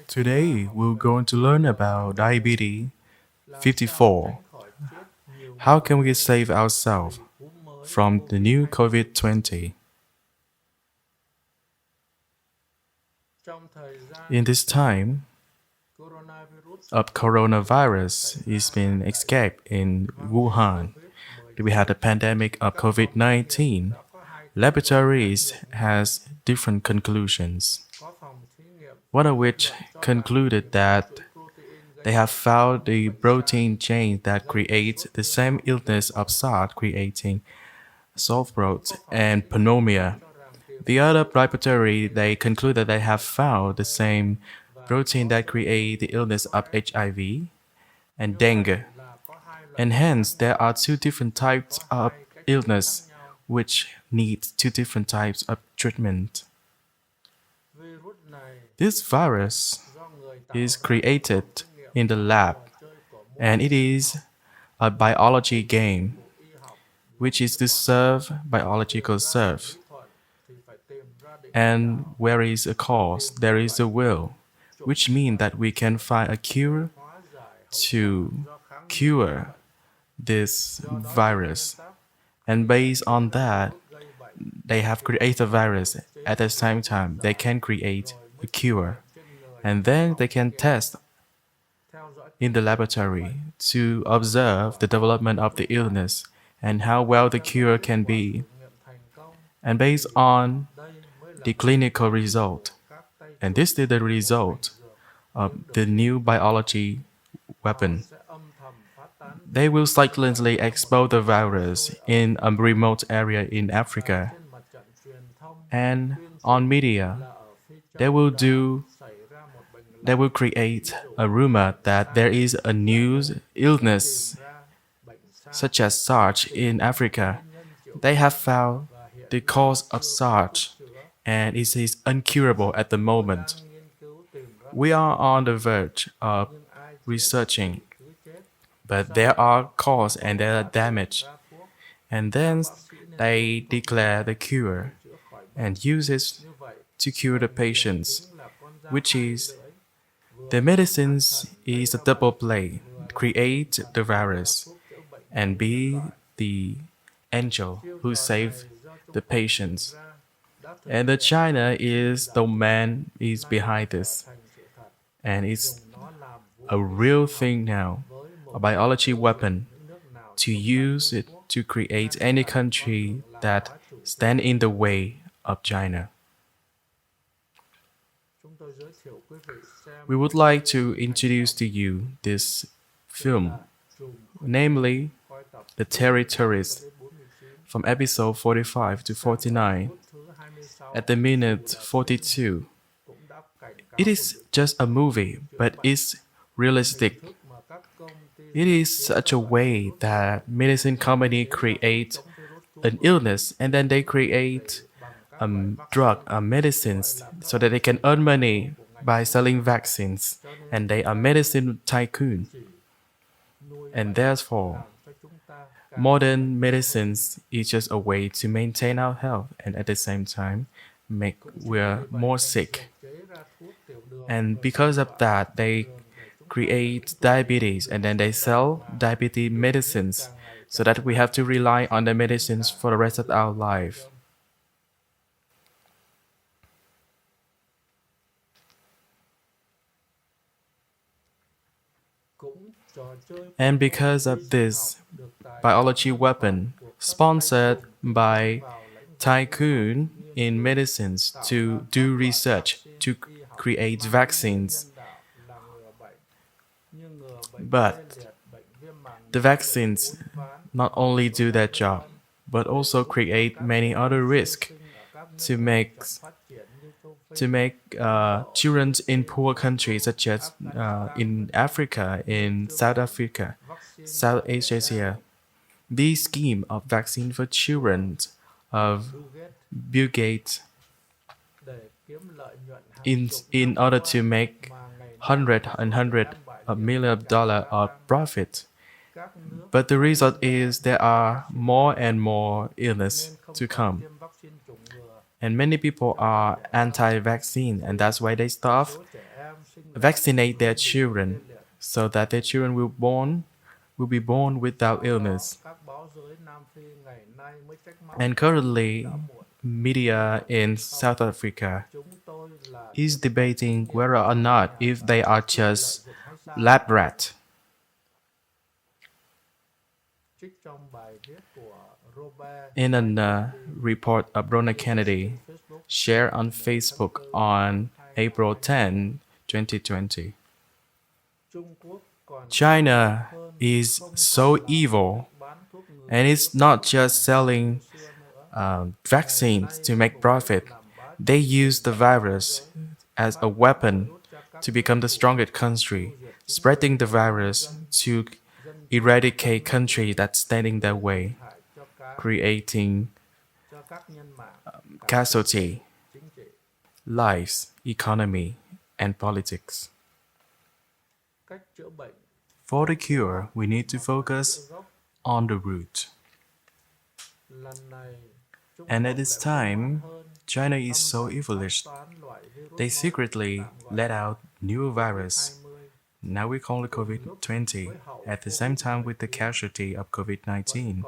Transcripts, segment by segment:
Today we're going to learn about diabetes 54. How can we save ourselves from the new COVID-20? In this time of coronavirus is been escaped in Wuhan. We had a pandemic of COVID-19. Laboratories has different conclusions. One of which concluded that they have found the protein chain that creates the same illness of SARS, creating sore throat and pneumonia. The other laboratory, they conclude that they have found the same protein that creates the illness of HIV and dengue. And hence, there are two different types of illness which need two different types of treatment. This virus is created in the lab, and it is a biology game, which is to serve biological serve. And where is a cause, there is a will, which means that we can find a cure to cure this virus. And based on that, they have created a virus. At the same time, they can create a cure. And then they can test in the laboratory to observe the development of the illness and how well the cure can be. And based on the clinical result, and this is the result of the new biology weapon, they will silently expose the virus in a remote area in Africa. And on media, they will create a rumor that there is a new illness such as SARS in Africa. They have found the cause of SARS and it is incurable at the moment. We are on the verge of researching, but there are cause and there are damage. And then they declare the cure and use it to cure the patients, which is the medicines is a double play, create the virus and be the angel who save the patients. And the China is the man is behind this. And it's a real thing now, a biology weapon, to use it to create any country that stand in the way of China. We would like to introduce to you this film, namely The Territories, from episode 45 to 49, at the minute 42. It is just a movie, but it's realistic. It is such a way that medicine company create an illness and then they create drug, medicines, so that they can earn money by selling vaccines, and they are medicine tycoon. And therefore, modern medicines is just a way to maintain our health and at the same time make we're more sick. And because of that, they create diabetes and then they sell diabetes medicines so that we have to rely on the medicines for the rest of our life. And because of this biology weapon sponsored by tycoon in medicines to do research to create vaccines. But the vaccines not only do that job, but also create many other risks to make children in poor countries such as in Africa, in South Africa, South Asia. This scheme of vaccine for children of Bill Gates in order to make hundred of million of dollar of profit. But the result is there are more and more illness to come. And many people are anti-vaccine, and that's why they stop vaccinate their children so that their children will be born without illness. And currently, media in South Africa is debating whether or not if they are just lab rat. In a report of Brona Kennedy shared on Facebook on April 10, 2020, China is so evil and it's not just selling vaccines to make profit. They use the virus as a weapon to become the strongest country, spreading the virus to eradicate countries that stand in their way, creating casualty, lives, economy, and politics. For the cure, we need to focus on the root. And at this time, China is so evilish. They secretly let out new virus. Now we call it COVID-20. At the same time with the casualty of COVID-19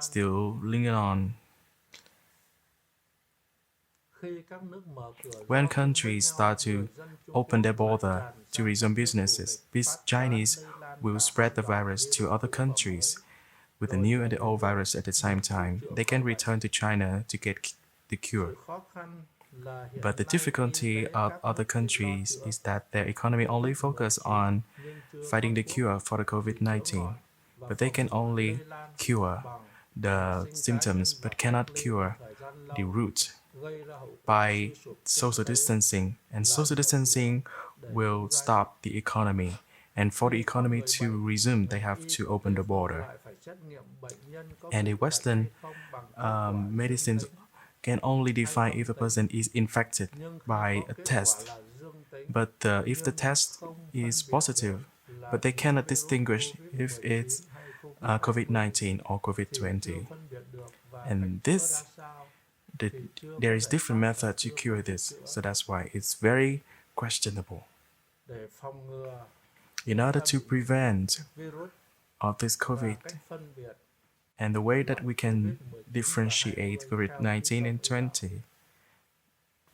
still lingering on. When countries start to open their border to resume businesses, these Chinese will spread the virus to other countries. With the new and the old virus at the same time, they can return to China to get the cure. But the difficulty of other countries is that their economy only focus on fighting the cure for the COVID-19. But they can only cure the symptoms but cannot cure the root by social distancing. And social distancing will stop the economy. And for the economy to resume, they have to open the border. And the Western medicines can only define if a person is infected by a test. But if the test is positive, but they cannot distinguish if it's COVID-19 or COVID-20. And there is different method to cure this, so that's why it's very questionable. In order to prevent of this COVID, and the way that we can differentiate COVID-19 and 20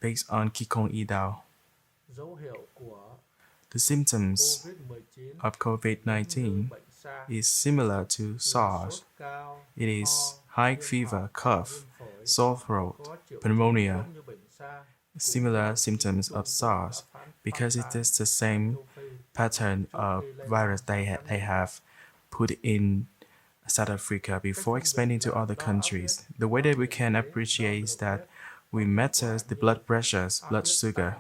based on Kikong Idao. The symptoms of COVID-19 is similar to SARS. It is high fever, cough, sore throat, pneumonia, similar symptoms of SARS because it is the same pattern of virus they have put in South Africa before expanding to other countries. The way that we can appreciate is that we measure the blood pressures, blood sugar.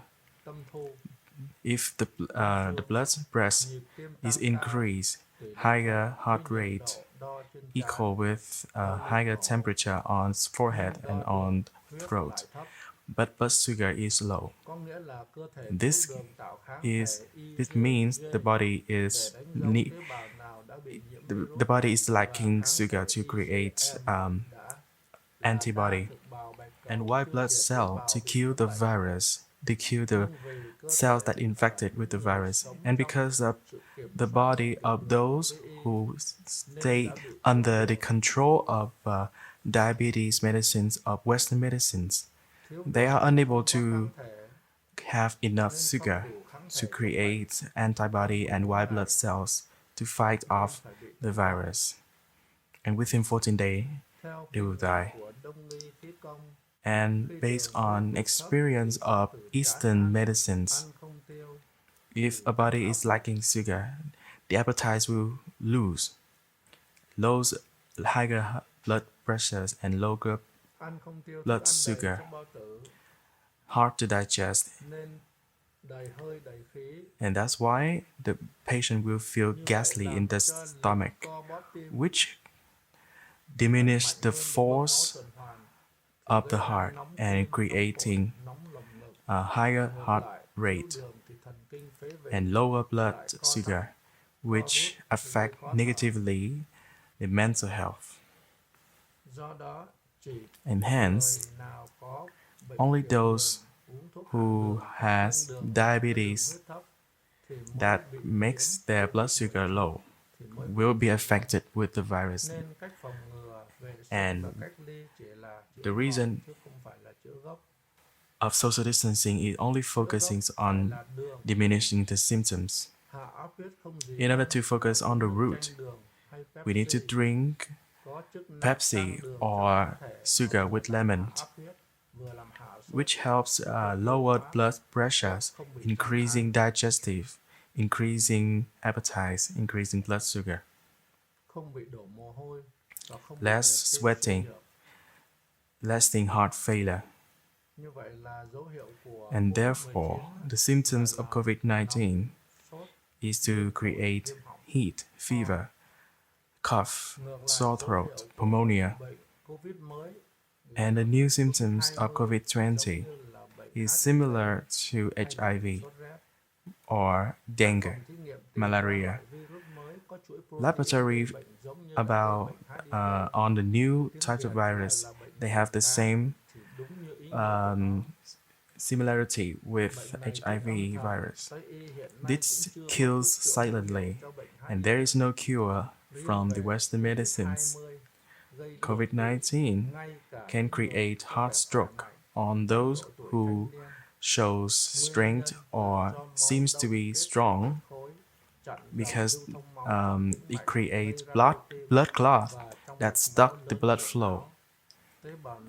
If the blood pressure is increased, higher heart rate equal with higher temperature on forehead and on throat, but blood sugar is low. This means the body is lacking sugar to create antibody and white blood cell to kill the virus, to kill the cells that infected with the virus. And because of the body of those who stay under the control of diabetes medicines, of Western medicines, they are unable to have enough sugar to create antibody and white blood cells to fight off the virus. And within 14 days, they will die. And based on experience of Eastern medicines, if a body is lacking sugar, the appetite will lose. Lows higher blood pressures and lower blood sugar, hard to digest. And that's why the patient will feel ghastly in the stomach, which diminish the force of the heart and creating a higher heart rate and lower blood sugar, which affect negatively the mental health. And hence, only those who has diabetes that makes their blood sugar low will be affected with the virus. And the reason of social distancing is only focusing on diminishing the symptoms. In order to focus on the root, we need to drink Pepsi or sugar with lemon, which helps lower blood pressures, increasing digestive, increasing appetite, increasing blood sugar, less sweating, lasting heart failure. And therefore, the symptoms of COVID-19 is to create heat, fever, cough, sore throat, pneumonia. And the new symptoms of COVID-20 is similar to HIV or dengue, malaria. Laboratory about on the new type of virus, they have the same similarity with HIV virus. This kills silently, and there is no cure from the Western medicines. COVID-19 can create heart stroke on those who shows strength or seems to be strong because it creates blood clot that stuck the blood flow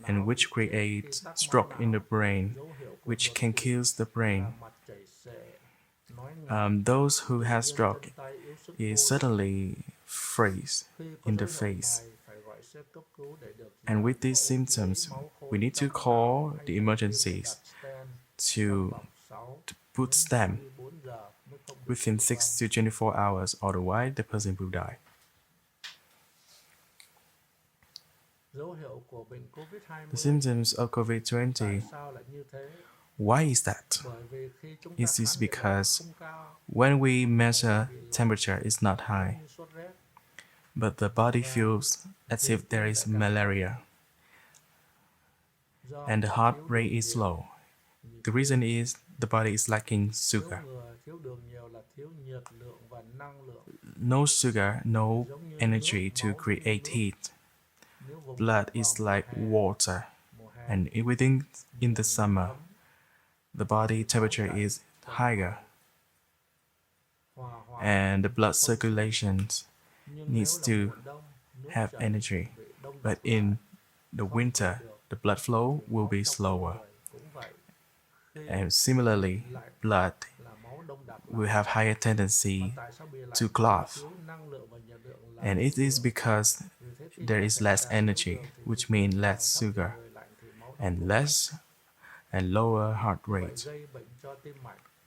and which creates stroke in the brain, which can kill the brain. Those who have stroke is suddenly freeze in the face. And with these symptoms, we need to call the emergencies to put stent within 6 to 24 hours, otherwise the person will die. The symptoms of COVID-20, why is that? It is because when we measure temperature is not high, but the body feels as if there is malaria, and the heart rate is low. The reason is the body is lacking sugar. No sugar, no energy to create heat. Blood is like water, and within in the summer, the body temperature is higher, and the blood circulation needs to have energy. But in the winter, the blood flow will be slower. And similarly, blood will have higher tendency to clot. And it is because there is less energy, which means less sugar, and less and lower heart rate,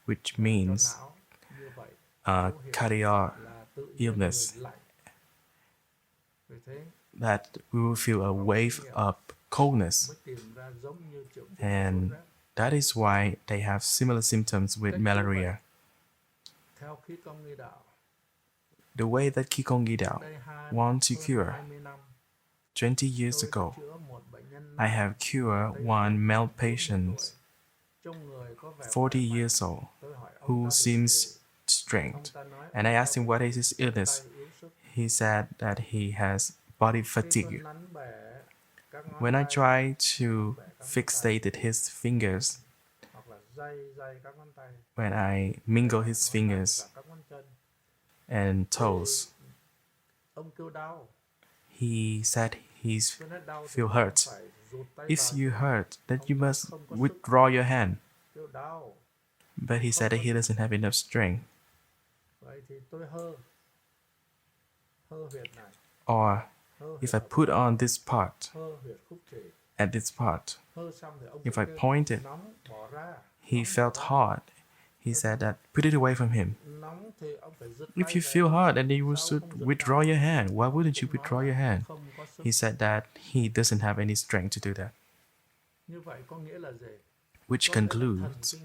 which means cardiac illness, that we will feel a wave of coldness. And that is why they have similar symptoms with malaria. The way that Kikong Gidao wants to cure, 20 years ago, I have cured one male patient, 40 years old, who seems strange. And I asked him what is his illness. He said that he has body fatigue. When I tried to fixate his fingers, when I mingle his fingers and toes, he said he feel hurt. If you hurt, then you must withdraw your hand. But he said that he doesn't have enough strength. Or if I put on this part, at this part, if I point it, he felt hot. He said that put it away from him. If you feel hot, then you should withdraw your hand. Why wouldn't you withdraw your hand? He said that he doesn't have any strength to do that. Which concludes,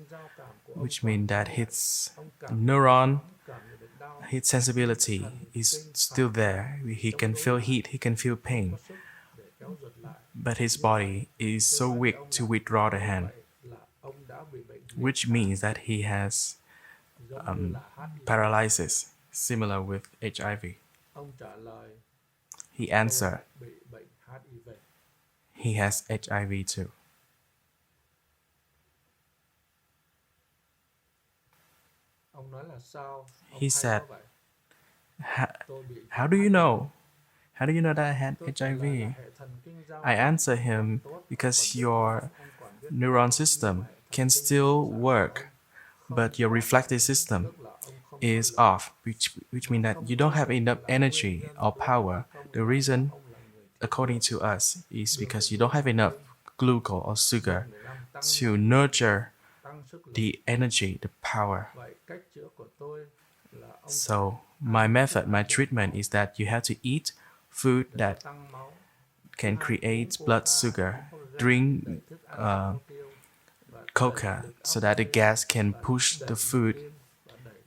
which means that his neuron, his sensibility is still there. He can feel heat, he can feel pain. but his body is so weak to withdraw the hand, which means that he has paralysis similar with HIV. He answered, he has HIV too. He said, how do you know? How do you know that I had HIV? I answer him, because your neuron system can still work, but your reflective system is off, which means that you don't have enough energy or power. The reason, according to us, is because you don't have enough glucose or sugar to nurture the energy, the power. So my method, my treatment is that you have to eat food that can create blood sugar, drink coca so that the gas can push the food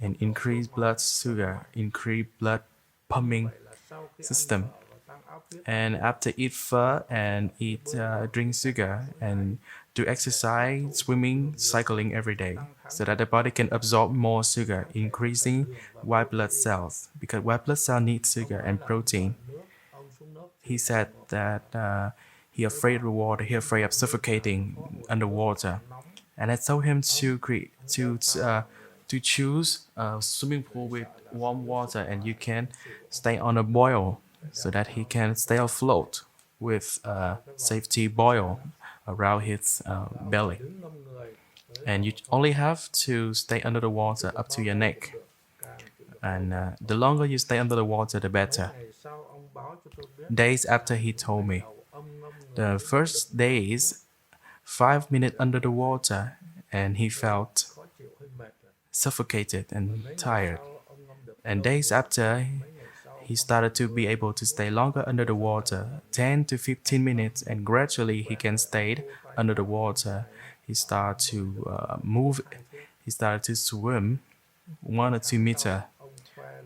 and increase blood sugar, increase blood pumping system. And after eat pho and eat drink sugar and do exercise, swimming, cycling every day, so that the body can absorb more sugar, increasing white blood cells, because white blood cell needs sugar and protein. He said that he afraid of water, he afraid of suffocating underwater, and I told him to choose a swimming pool with warm water, and you can stay on a boil so that he can stay afloat with a safety boil around his belly. And you only have to stay under the water up to your neck. And the longer you stay under the water, the better. Days after he told me, the first days, 5 minutes under the water, and he felt suffocated and tired. And days after, he started to be able to stay longer under the water, 10 to 15 minutes, and gradually he can stay under the water. He started to move, he started to swim 1 or 2 meters.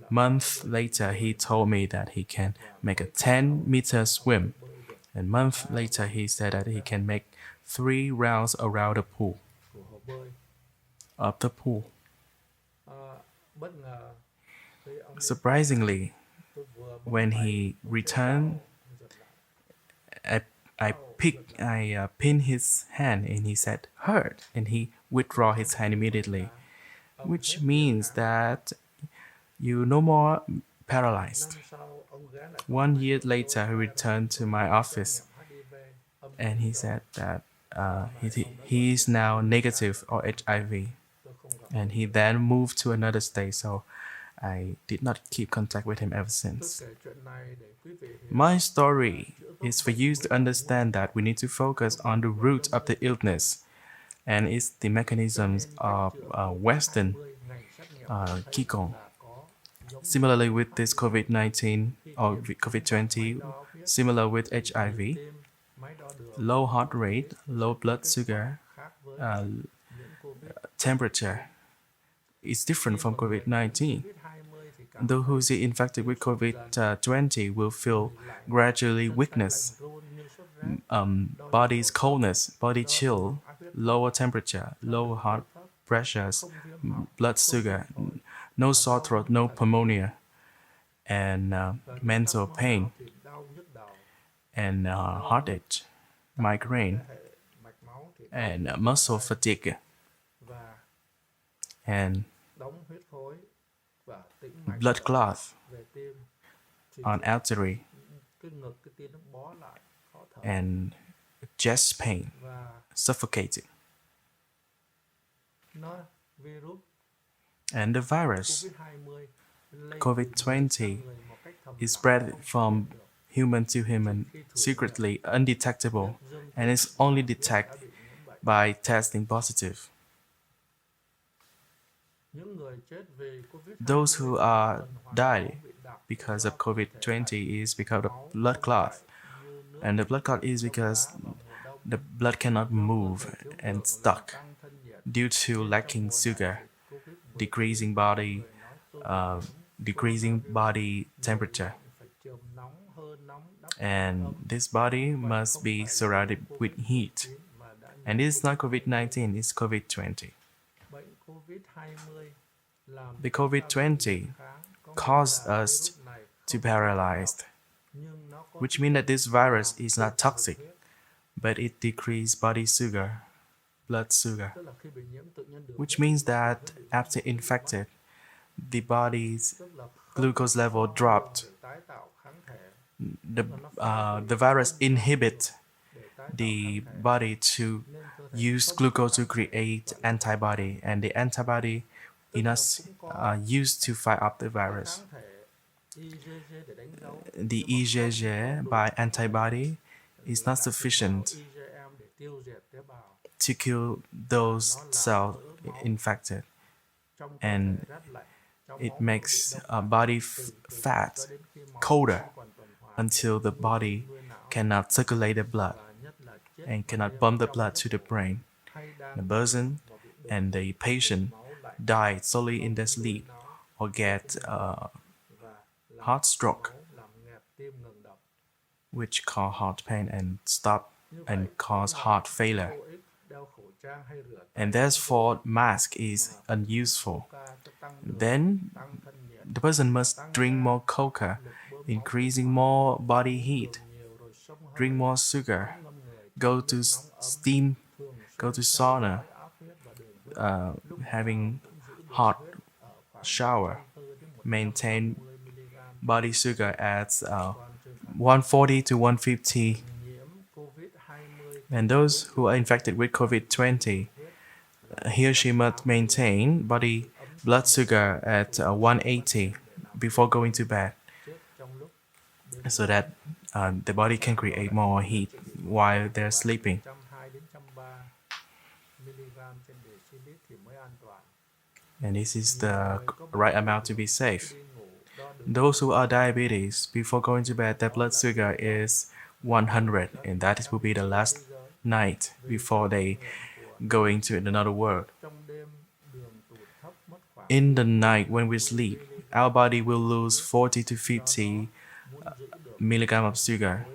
Month later, he told me that he can make a 10-meter swim. And month later, he said that he can make 3 rounds around the pool, of the pool. Surprisingly, when he returned, I, I pinned his hand and he said, hurt, and he withdrew his hand immediately, which means that you no more paralyzed. 1 year later, he returned to my office and he said that he is now negative or HIV, and he then moved to another state, so I did not keep contact with him ever since. My story is for you to understand that we need to focus on the root of the illness, and it's the mechanisms of Western Qigong. Similarly with this COVID-19 or COVID-20, similar with HIV, low heart rate, low blood sugar, temperature is different from COVID-19. Those who is infected with COVID-20 will feel gradually weakness, body's coldness, body chill, lower temperature, low heart pressures, blood sugar, no sore throat, no pneumonia, and mental pain, and heartache, migraine, and muscle fatigue, and blood clot on artery, and chest pain, suffocating. And the virus, COVID-20, is spread from human to human, secretly undetectable, and is only detected by testing positive. Those who are died because of COVID-20 is because of blood clot, and the blood clot is because the blood cannot move and stuck due to lacking sugar, decreasing body decreasing body temperature, and this body must be surrounded with heat. And this is not COVID-19, it's COVID-20. The COVID-20 caused us to paralyzed, which means that this virus is not toxic, but it decreases body sugar, blood sugar, which means that after infected, the body's glucose level dropped. The virus inhibits the body to use glucose to create antibody, and the antibody in us are used to fight off the virus. The IgG by antibody is not sufficient to kill those cells infected, and it makes body fat colder until the body cannot circulate the blood and cannot pump the blood to the brain. The person and the patient die solely in their sleep or get heart stroke, which cause heart pain and stop and cause heart failure. And therefore, mask is unuseful. Then the person must drink more coca, increasing more body heat, drink more sugar, go to steam, go to sauna, having hot shower, maintain body sugar at 140 to 150. And those who are infected with COVID-20, he or she must maintain body blood sugar at 180 before going to bed, so that the body can create more heat while they're sleeping. And this is the right amount to be safe. Those who are diabetes, before going to bed, their blood sugar is 100, and that will be the last night before they go into another world. In the night when we sleep, our body will lose 40 to 50 milligrams of sugar.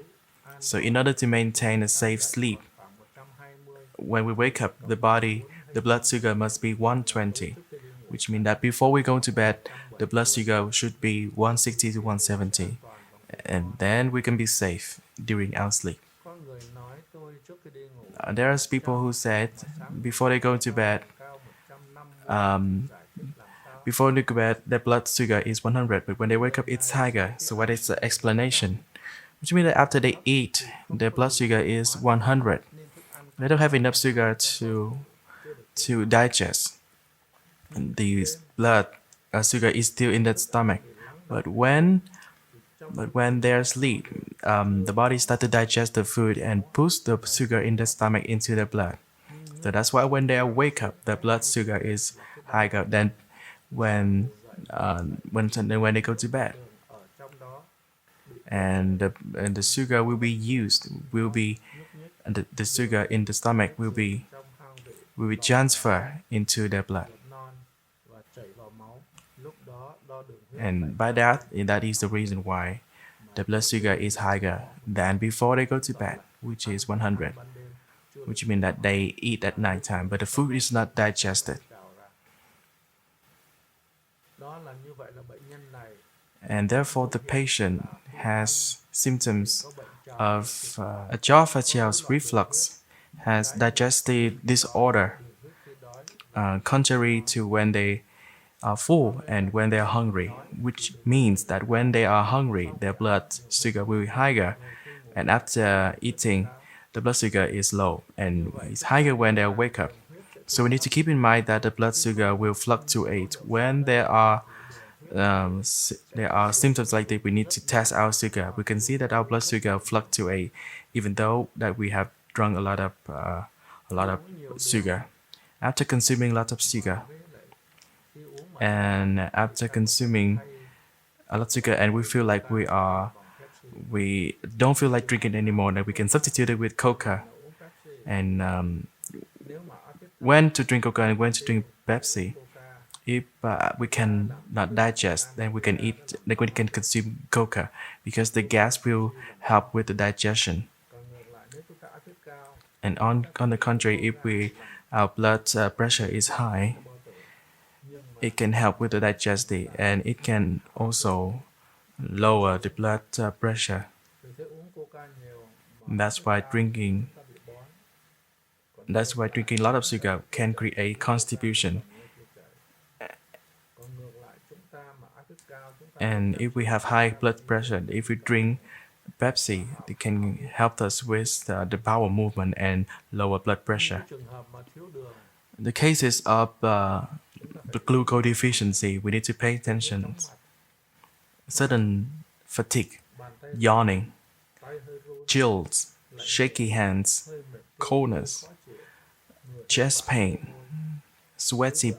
So in order to maintain a safe sleep, when we wake up, the blood sugar must be 120, which means that before we go to bed, the blood sugar should be 160 to 170, and then we can be safe during our sleep. There are people who said before they go to bed, their blood sugar is 100, but when they wake up, it's higher. So what is the explanation? Which means that after they eat, their blood sugar is 100. They don't have enough sugar to digest. And the blood sugar is still in the stomach. But when they're asleep, the body starts to digest the food and push the sugar in the stomach into the blood. So that's why when they wake up, the blood sugar is higher than when they go to bed. And the sugar will be used, the sugar in the stomach will be transferred into their blood. And by that is the reason why the blood sugar is higher than before they go to bed, which is 100, which means that they eat at night time, but the food is not digested. And therefore, the patient has symptoms of esophageal reflux, has digestive disorder, contrary to when they are full and when they are hungry, which means that when they are hungry, their blood sugar will be higher, and after eating, the blood sugar is low and it's higher when they wake up. So we need to keep in mind that the blood sugar will fluctuate. When there are symptoms like that, we need to test our sugar. We can see that our blood sugar fluctuate even though that we have drunk a lot of sugar. After consuming a lot of sugar, and after consuming a lot of sugar, and we feel like we don't feel like drinking anymore, that we can substitute it with Coca. And when to drink Coca and when to drink Pepsi, If we can not digest, then we can eat, then we can consume coca because the gas will help with the digestion. And on the contrary, if our blood pressure is high, it can help with the digestion and it can also lower the blood pressure. That's why drinking that's why drinking a lot of sugar can create constipation. And if we have high blood pressure, if we drink Pepsi, it can help us with the bowel movement and lower blood pressure. The cases of the glucose deficiency, we need to pay attention. Sudden fatigue, yawning, chills, shaky hands, coldness, chest pain, sweaty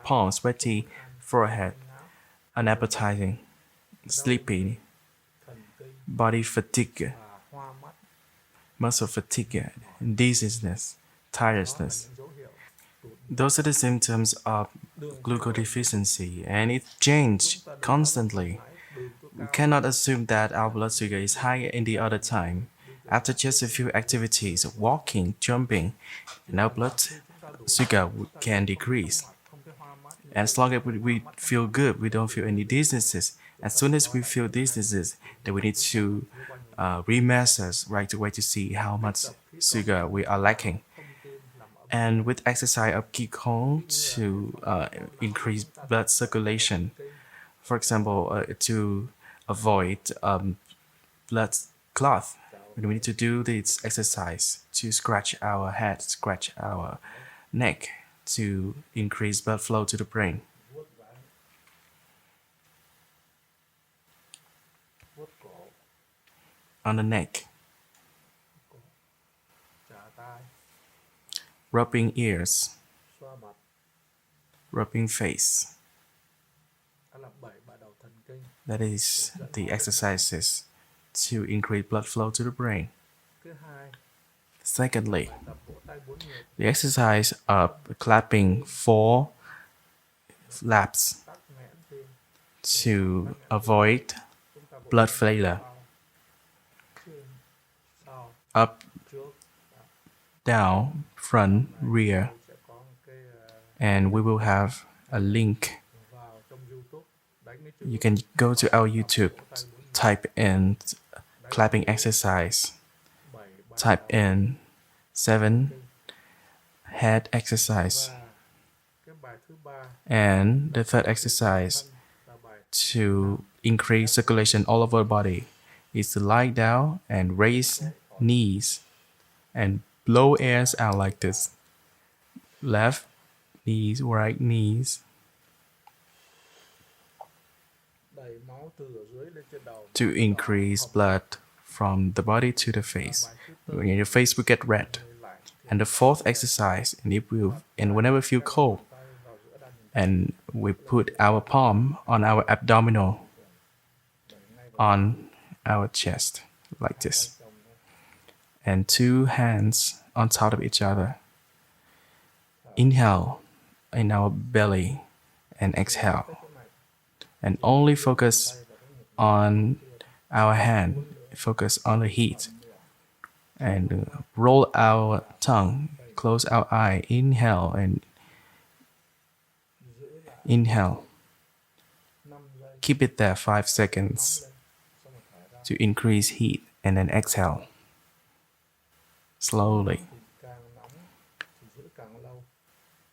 palm, sweaty forehead, unappetizing, sleepy, body fatigue, muscle fatigue, dizziness, tiredness. Those are the symptoms of glucose deficiency, and it changes constantly. We cannot assume that our blood sugar is high in the other time. After just a few activities, walking, jumping, and our blood sugar can decrease. And as long as we feel good, we don't feel any dizziness. As soon as we feel dizziness, then we need to remeasure right away to see how much sugar we are lacking. And with exercise of Qigong to increase blood circulation, for example, to avoid blood clot, we need to do this exercise to scratch our head, scratch our neck to increase blood flow to the brain. On the neck, rubbing ears, rubbing face. That is the exercises to increase blood flow to the brain. Secondly, the exercise of clapping 4 laps to avoid blood failure. Up, down, front, rear. And we will have a link. You can go to our YouTube, type in clapping exercise, type in 7 head exercise, and the third exercise to increase circulation all over the body is to lie down and raise knees and blow airs out like this. Left knees, right knees. To increase blood from the body to the face. When your face will get red. And the fourth exercise, and whenever we feel cold, and we put our palm on our abdominal, on our chest, like this. And 2 hands on top of each other. Inhale in our belly and exhale. And only focus on our hand, focus on the heat. And roll our tongue, close our eye, inhale and inhale. Keep it there 5 seconds to increase heat and then exhale. Slowly.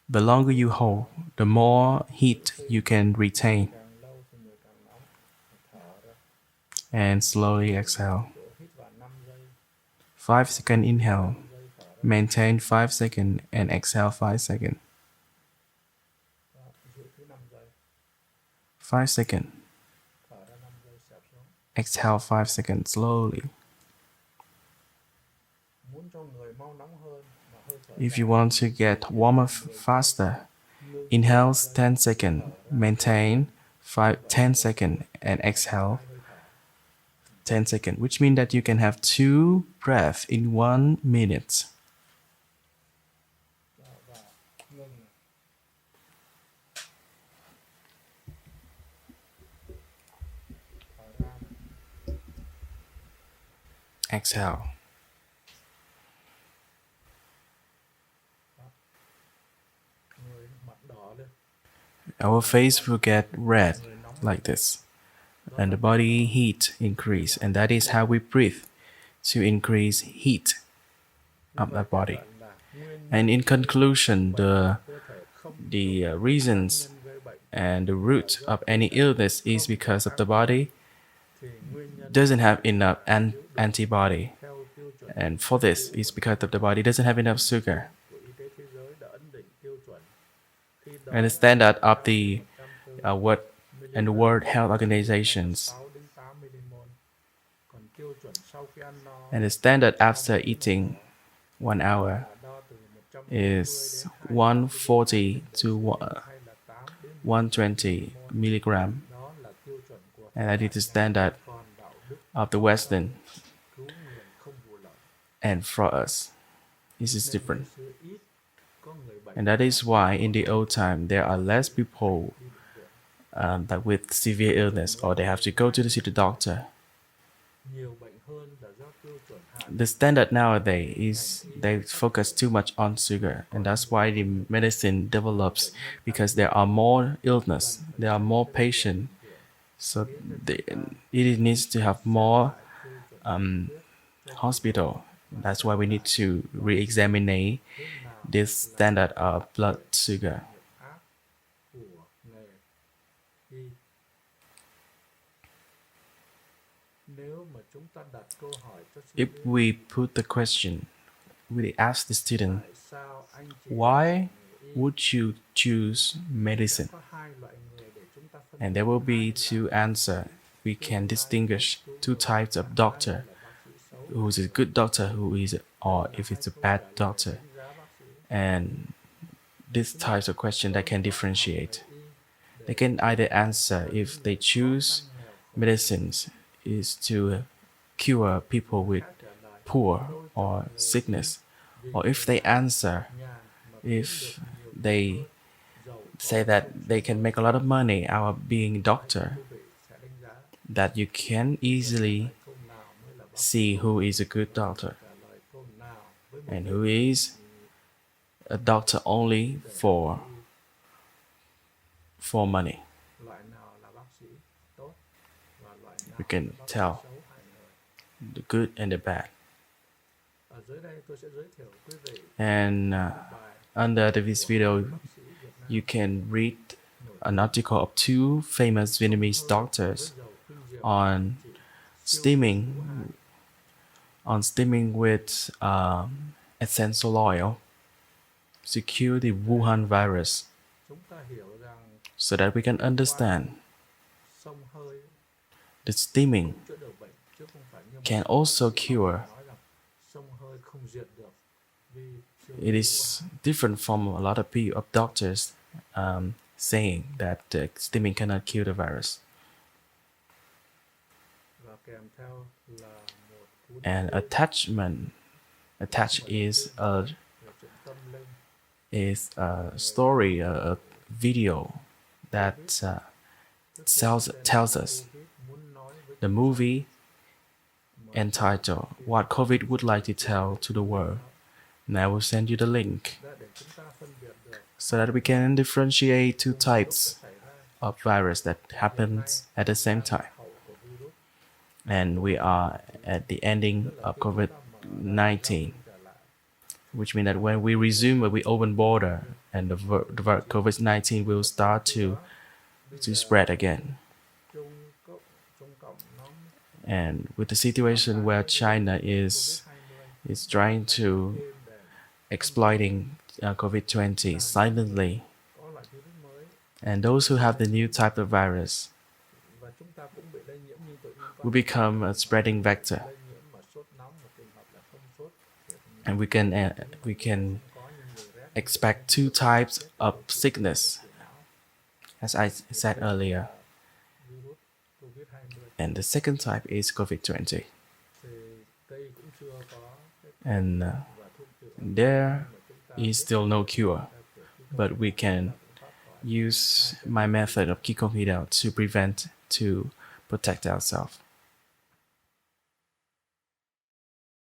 The longer you hold, the more heat you can retain. And slowly exhale. 5 second inhale. Maintain 5 seconds and exhale 5 seconds. 5 seconds. Exhale 5 seconds slowly. If you want to get warmer faster, inhale 10 seconds, maintain 10 seconds, and exhale 10 seconds, which means that you can have 2 breaths in 1 minute. Exhale. Our face will get red like this, and the body heat increase, and that is how we breathe to increase heat of the body. And in conclusion, the reasons and the root of any illness is because of the body doesn't have enough antibody, and for this is because of the body doesn't have enough sugar. And the standard of the World and the World Health Organizations, and the standard after eating 1 hour is 140 to 120 milligram, and that is the standard of the Western. And for us, this is different. And that is why in the old time there are less people that with severe illness, or they have to go to see the doctor. The standard nowadays is they focus too much on sugar, and that's why the medicine develops, because there are more illness, there are more patients, so it needs to have more hospital. That's why we need to re-examine this standard of blood sugar. If we put the question, we ask the student, why would you choose medicine? And there will be two answers. We can distinguish two types of doctor, who is a good doctor, or if it's a bad doctor. And these types of questions that can differentiate. They can either answer if they choose medicines is to cure people with poor or sickness, or if they answer if they say that they can make a lot of money out of being a doctor, that you can easily see who is a good doctor and who is a doctor only for money. We can tell the good and the bad. And under this video, you can read an article of two famous Vietnamese doctors on steaming with essential oil to cure the Wuhan virus, so that we can understand the steaming can also cure. It is different from a lot of people, of doctors saying that steaming cannot kill the virus. And attached is a story, a video that tells us the movie entitled What COVID Would Like to Tell to the World. And I will send you the link so that we can differentiate two types of virus that happens at the same time. And we are at the ending of COVID-19, which means that when we resume, when we open border, and the COVID-19 will start to spread again. And with the situation where China is trying to exploiting COVID-20 silently, and those who have the new type of virus will become a spreading vector, and we can expect two types of sickness, as I said earlier. And the second type is COVID-20. And there is still no cure, but we can use my method of Kikong Hidao to protect ourselves.